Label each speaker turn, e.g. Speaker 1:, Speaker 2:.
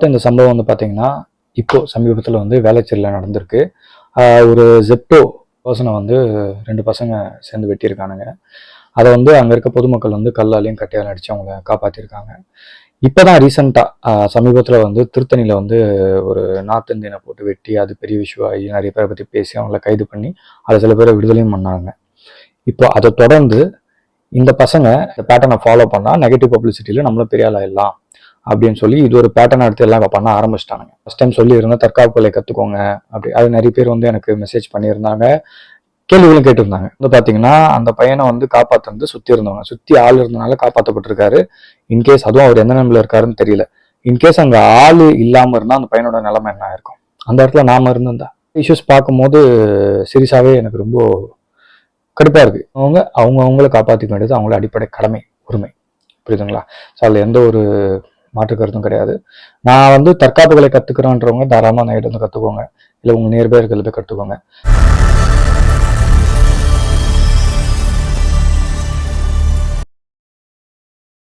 Speaker 1: இந்த சம்பவம் வந்து பார்த்தீங்கன்னா இப்போ சமீபத்தில் வந்து வேளச்சேரியில் நடந்திருக்கு. ஒரு ஜெப்டோ பர்சனை வந்து 2 பசங்க சேர்ந்து வெட்டியிருக்கானுங்க. அதை வந்து அங்கே இருக்க பொதுமக்கள் வந்து கல்லாலையும் கட்டையாலும் அடித்து அவங்கள காப்பாற்றிருக்காங்க. இப்போ தான் ரீசெண்டாக சமீபத்தில் வந்து திருத்தணியில் வந்து ஒரு நார்த் இந்தியனை போட்டு வெட்டி அது பெரிய விஷயம் ஆகி நிறைய பேரை பற்றி பேசி அவங்கள கைது பண்ணி அதை சில பேரை விடுதலையும் பண்ணாங்க. இப்போ அதை தொடர்ந்து இந்த பசங்க இந்த பேட்டர்னை ஃபாலோ பண்ணால் நெகட்டிவ் பப்ளிசிட்டியில் நம்மளும் பெரிய ஆள் ஆயிடலாம் அப்படின்னு சொல்லி இது ஒரு பேட்டர்ன் எடுத்து எல்லாம் பண்ண ஆரம்பிச்சிட்டாங்க. ஃபர்ஸ்ட் டைம் சொல்லியிருந்தேன் தற்காப்பு கொலை கற்றுக்கோங்க அப்படி. அது நிறைய பேர் வந்து எனக்கு மெசேஜ் பண்ணியிருந்தாங்க, கேள்விகளும் கேட்டிருந்தாங்க. வந்து பார்த்தீங்கன்னா அந்த பையனை வந்து காப்பாற்றுறது சுற்றி இருந்தவங்க, சுற்றி ஆள் இருந்தனால காப்பாற்றப்பட்டிருக்காரு. இன்கேஸ் அதுவும் அவர் எந்த நிலைமையில் இருக்காருன்னு தெரியல. இன்கேஸ் அங்கே ஆள் இல்லாமல் இருந்தால் அந்த பையனோட நிலைமை என்ன இருக்கும்? அந்த இடத்துல நாம இருந்திருந்தா இஷ்யூஸ் பார்க்கும்போது சீரியஸாகவே எனக்கு ரொம்ப கடுப்பாக இருக்குது. அவங்கள காப்பாற்றிக்க வேண்டியது அவங்களோட அடிப்படை கடமை, உரிமை. புரியுதுங்களா? ஸோ அதில் எந்த ஒரு மாற்று கருத்தும் கிடையாது. நான் வந்து தற்காப்புகளை கற்றுக்கிறேன்றவங்க தாராளமாக நைட்டு வந்து கற்றுக்கோங்க, இல்லை உங்கள் நேர்பேர்களை போய் கற்றுக்கோங்க.